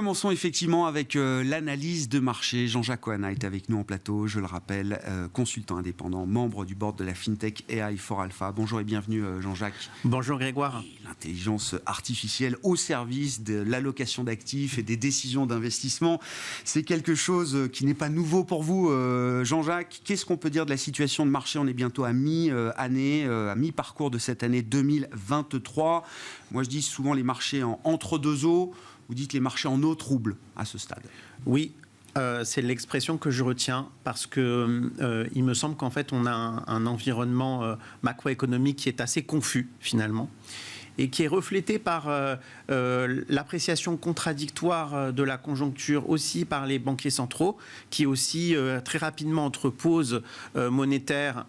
commençons effectivement avec l'analyse de marché. Jean-Jacques Oana est avec nous en plateau, je le rappelle, consultant indépendant, membre du board de la FinTech AI for Alpha. Bonjour et bienvenue Jean-Jacques. Bonjour Grégoire. L'intelligence artificielle au service de l'allocation d'actifs et des décisions d'investissement, c'est quelque chose qui n'est pas nouveau pour vous Jean-Jacques. Qu'est-ce qu'on peut dire de la situation de marché? On est bientôt à mi-année, à mi-parcours de cette année 2023. Moi je dis souvent les marchés en entre-deux eaux. Vous dites les marchés en eau troubles à ce stade. Oui, c'est l'expression que je retiens parce que il me semble qu'en fait on a un environnement macroéconomique qui est assez confus finalement et qui est reflété par l'appréciation contradictoire de la conjoncture aussi par les banquiers centraux qui aussi très rapidement entre pauses monétaires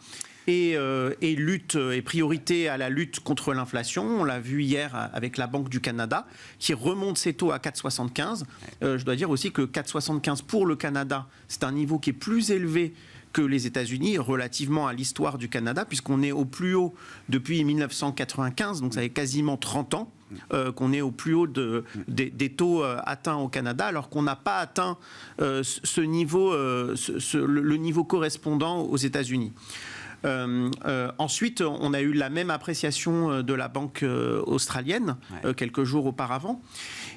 et lutte et priorité à la lutte contre l'inflation. On l'a vu hier avec la Banque du Canada qui remonte ses taux à 4,75. Je dois dire aussi que 4,75 pour le Canada, c'est un niveau qui est plus élevé que les États-Unis relativement à l'histoire du Canada, puisqu'on est au plus haut depuis 1995, donc ça fait quasiment 30 ans qu'on est au plus haut des taux atteints au Canada, alors qu'on n'a pas atteint ce niveau, le niveau correspondant aux États-Unis. Ensuite, on a eu la même appréciation de la banque australienne quelques jours auparavant.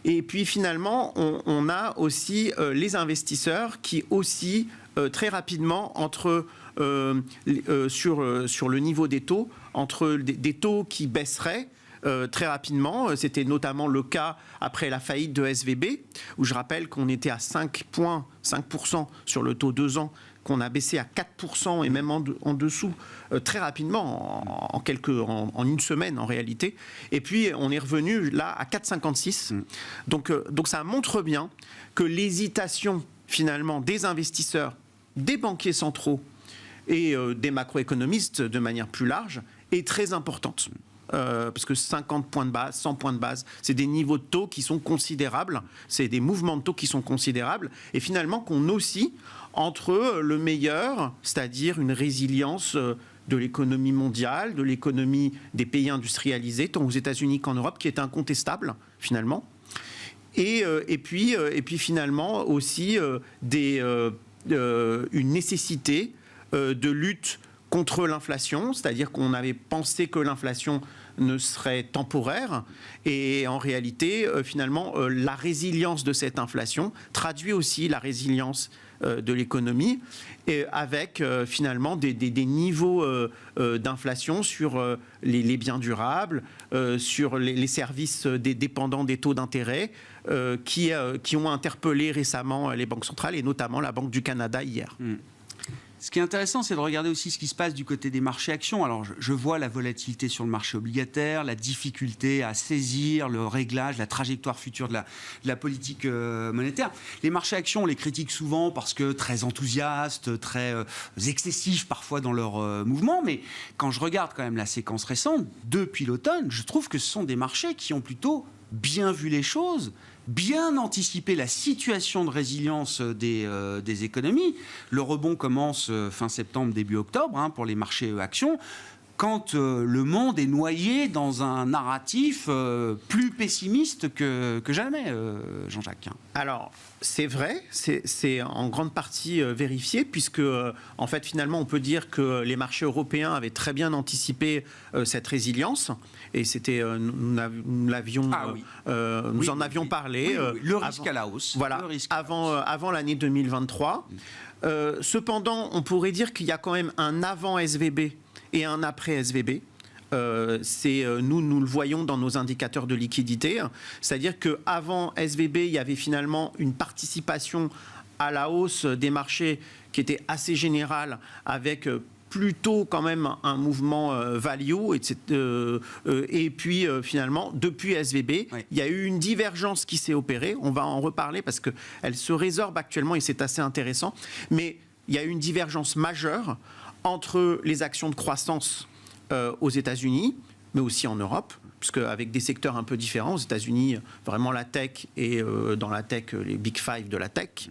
Et puis finalement, on a aussi les investisseurs qui aussi très rapidement sur le niveau des taux, entre des taux qui baisseraient très rapidement. C'était notamment le cas après la faillite de SVB, où je rappelle qu'on était à 5,5% sur le taux 2 ans, qu'on a baissé à 4% et même en dessous très rapidement, en une semaine en réalité. Et puis on est revenu là à 4,56. Donc ça montre bien que l'hésitation finalement des investisseurs, des banquiers centraux et des macroéconomistes de manière plus large est très importante. Parce que 50 points de base, 100 points de base, c'est des niveaux de taux qui sont considérables, c'est des mouvements de taux qui sont considérables, et finalement qu'on oscille entre le meilleur, c'est-à-dire une résilience de l'économie mondiale, de l'économie des pays industrialisés, tant aux États-Unis qu'en Europe, qui est incontestable finalement, et puis finalement aussi une nécessité de lutte contre l'inflation, c'est-à-dire qu'on avait pensé que l'inflation ne serait temporaire et en réalité, finalement, la résilience de cette inflation traduit aussi la résilience de l'économie et avec finalement des niveaux d'inflation sur les biens durables, sur les services dépendants des taux d'intérêt qui ont interpellé récemment les banques centrales et notamment la Banque du Canada hier. Ce qui est intéressant, c'est de regarder aussi ce qui se passe du côté des marchés actions. Alors, je vois la volatilité sur le marché obligataire, la difficulté à saisir le réglage, la trajectoire future de la politique monétaire. Les marchés actions, on les critique souvent parce que très enthousiastes, très excessifs parfois dans leur mouvement. Mais quand je regarde quand même la séquence récente, depuis l'automne, je trouve que ce sont des marchés qui ont plutôt bien vu les choses, bien anticipé la situation de résilience des économies. Le rebond commence fin septembre, début octobre pour les marchés actions, quand le monde est noyé dans un narratif plus pessimiste que jamais, Jean-Jacques. Alors, c'est vrai, c'est en grande partie vérifié, puisque en fait, finalement, on peut dire que les marchés européens avaient très bien anticipé cette résilience, et c'était, nous en avions parlé. Oui. Le risque à la hausse. Voilà, avant l'année 2023. Cependant, on pourrait dire qu'il y a quand même un avant SVB et un après SVB. Nous le voyons dans nos indicateurs de liquidité. C'est-à-dire qu'avant SVB, il y avait finalement une participation à la hausse des marchés qui était assez générale, avec plutôt quand même un mouvement value, et puis finalement, depuis SVB, il y a eu une divergence qui s'est opérée. On va en reparler parce qu'elle se résorbe actuellement et c'est assez intéressant. Mais il y a eu une divergence majeure entre les actions de croissance aux États-Unis, mais aussi en Europe, puisque avec des secteurs un peu différents, aux États-Unis, vraiment la tech et dans la tech, les Big Five de la tech,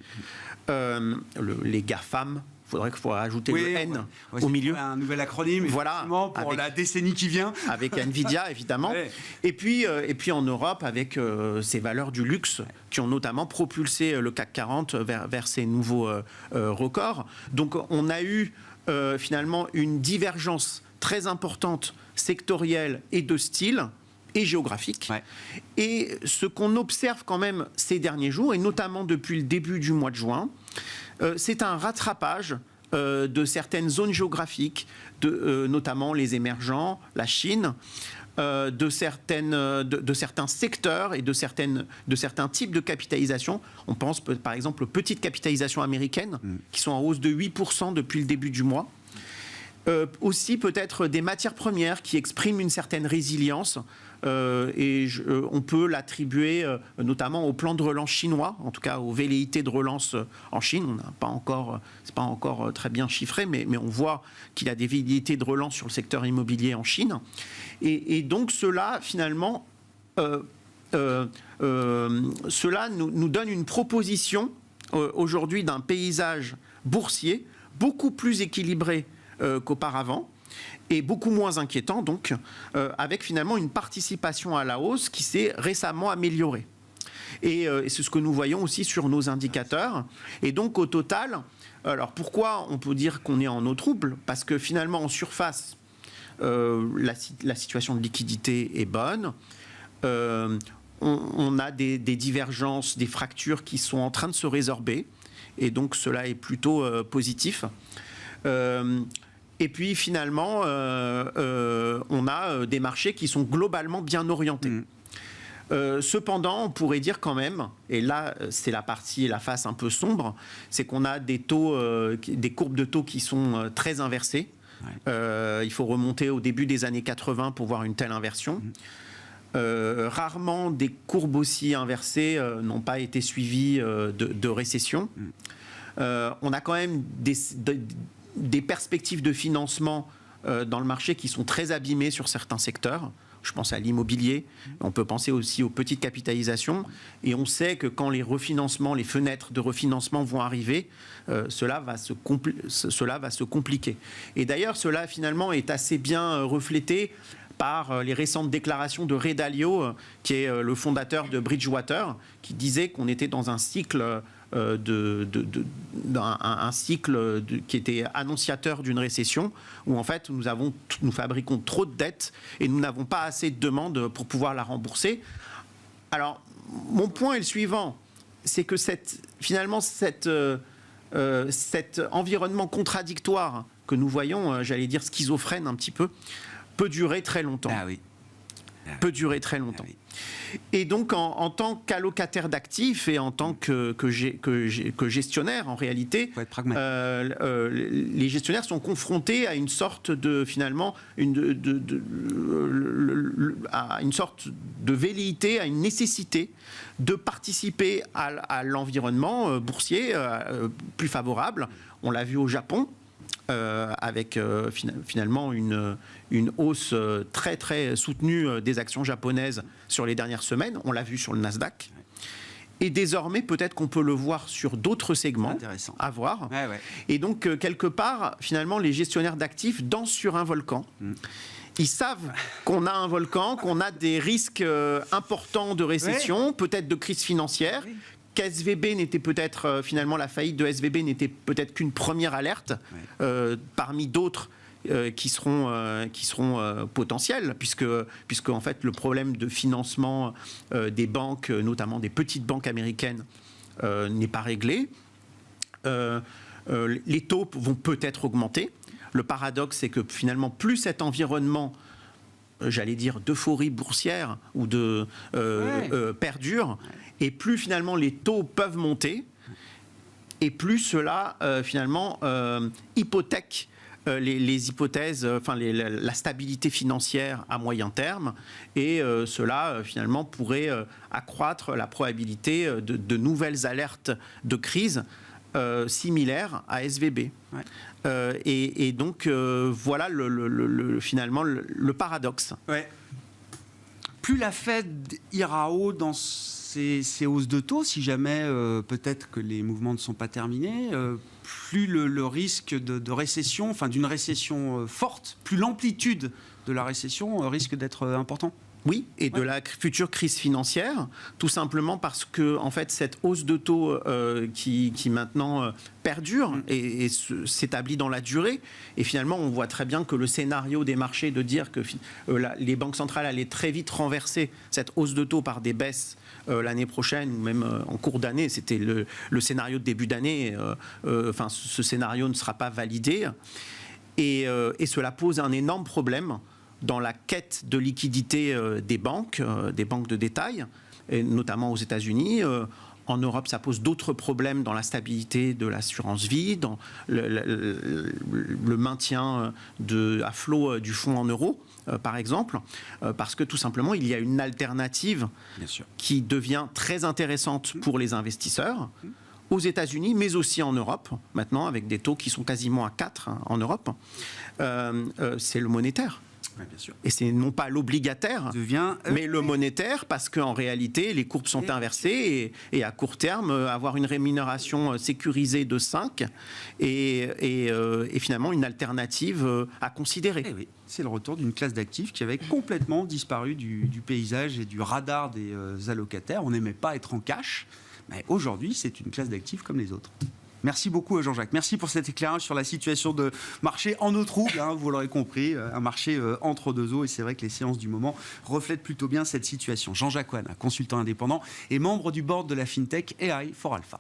les GAFAM, faudrait ajouter le N ouais, au milieu. Un nouvel acronyme, voilà, pour avec, la décennie qui vient. Avec Nvidia, évidemment. Ouais. Et puis en Europe, avec ces valeurs du luxe qui ont notamment propulsé le CAC 40 vers ces nouveaux records. Donc on a eu finalement une divergence très importante sectorielle et de style et géographique. Ouais. Et ce qu'on observe quand même ces derniers jours, et notamment depuis le début du mois de juin, c'est un rattrapage de certaines zones géographiques, notamment les émergents, la Chine, de certains secteurs et de certains types de capitalisation. On pense par exemple aux petites capitalisations américaines qui sont en hausse de 8% depuis le début du mois. Aussi peut-être des matières premières qui expriment une certaine résilience on peut l'attribuer notamment au plan de relance chinois, en tout cas aux velléités de relance en Chine. On n'a pas encore, c'est pas encore très bien chiffré, mais on voit qu'il y a des velléités de relance sur le secteur immobilier en Chine. Et donc cela finalement, cela nous donne une proposition aujourd'hui d'un paysage boursier beaucoup plus équilibré qu'auparavant et beaucoup moins inquiétant, donc, avec finalement une participation à la hausse qui s'est récemment améliorée. Et c'est ce que nous voyons aussi sur nos indicateurs. Et donc, au total, alors pourquoi on peut dire qu'on est en eau trouble ? Parce que finalement, en surface, la situation de liquidité est bonne. On a des divergences, des fractures qui sont en train de se résorber. Et donc, cela est plutôt positif. Et puis finalement, on a des marchés qui sont globalement bien orientés. Cependant, on pourrait dire quand même, et là c'est la face un peu sombre, c'est qu'on a des courbes de taux qui sont très inversées. Ouais. Il faut remonter au début des années 80 pour voir une telle inversion. Rarement des courbes aussi inversées n'ont pas été suivies de récession. On a quand même des perspectives de financement dans le marché qui sont très abîmées sur certains secteurs. Je pense à l'immobilier. On peut penser aussi aux petites capitalisations. Et on sait que quand les refinancements, les fenêtres de refinancement vont arriver, cela va se compliquer. Et d'ailleurs, cela finalement est assez bien reflété par les récentes déclarations de Ray Dalio, qui est le fondateur de Bridgewater, qui disait qu'on était dans un cycle un cycle qui était annonciateur d'une récession où en fait nous fabriquons trop de dettes et nous n'avons pas assez de demandes pour pouvoir la rembourser. Alors mon point est le suivant, c'est que finalement cet environnement contradictoire que nous voyons, j'allais dire schizophrène un petit peu, peut durer très longtemps. Ah oui. Peut durer très longtemps. Ah oui. Et donc, en tant qu'allocataire d'actifs et en tant que gestionnaire, en réalité, les gestionnaires sont confrontés à une sorte de, finalement, à une sorte de velléité, à une nécessité de participer à l'environnement boursier plus favorable. On l'a vu au Japon. Avec finalement une hausse très très soutenue des actions japonaises sur les dernières semaines. On l'a vu sur le Nasdaq. Et désormais, peut-être qu'on peut le voir sur d'autres segments à voir. Ouais, ouais. Et donc, quelque part, finalement, les gestionnaires d'actifs dansent sur un volcan. Ils savent qu'on a un volcan, qu'on a des risques importants de récession, peut-être de crise financière, qu'SVB n'était peut-être, finalement, la faillite de SVB n'était peut-être qu'une première alerte parmi d'autres qui seront potentiels, puisque en fait, le problème de financement des banques, notamment des petites banques américaines, n'est pas réglé. Les taux vont peut-être augmenter. Le paradoxe, c'est que finalement, plus cet environnement, j'allais dire, d'euphorie boursière ou perdure, et plus finalement les taux peuvent monter, et plus cela finalement hypothèque les hypothèses, la stabilité financière à moyen terme, et cela finalement pourrait accroître la probabilité de nouvelles alertes de crise similaires à SVB. Ouais. Et donc voilà finalement le paradoxe. Ouais. Plus la Fed ira haut dans ces hausses de taux, si jamais peut-être que les mouvements ne sont pas terminés, plus le risque de récession, enfin d'une récession forte, plus l'amplitude de la récession risque d'être important. Oui, et de la future crise financière, tout simplement parce que en fait, cette hausse de taux qui maintenant perdure et s'établit dans la durée, et finalement on voit très bien que le scénario des marchés de dire que les banques centrales allaient très vite renverser cette hausse de taux par des baisses l'année prochaine ou même en cours d'année, c'était le scénario de début d'année, enfin ce scénario ne sera pas validé, et cela pose un énorme problème dans la quête de liquidité des banques de détail, et notamment aux États-Unis. En Europe, ça pose d'autres problèmes dans la stabilité de l'assurance vie, dans le maintien à flot du fonds en euros, par exemple, parce que tout simplement, il y a une alternative qui devient très intéressante pour les investisseurs aux États-Unis, mais aussi en Europe, maintenant, avec des taux qui sont quasiment à 4 en Europe. C'est le monétaire. Oui, bien sûr. Et c'est non pas l'obligataire, mais le monétaire, parce qu'en réalité, les courbes sont inversées et à court terme, avoir une rémunération sécurisée de 5 et finalement une alternative à considérer. Oui. C'est le retour d'une classe d'actifs qui avait complètement disparu du paysage et du radar des allocataires. On n'aimait pas être en cash, mais aujourd'hui, c'est une classe d'actifs comme les autres. Merci beaucoup Jean-Jacques. Merci pour cet éclairage sur la situation de marché en eau trouble, vous l'aurez compris, un marché entre deux eaux, et c'est vrai que les séances du moment reflètent plutôt bien cette situation. Jean-Jacques Oana, consultant indépendant et membre du board de la FinTech AI for Alpha.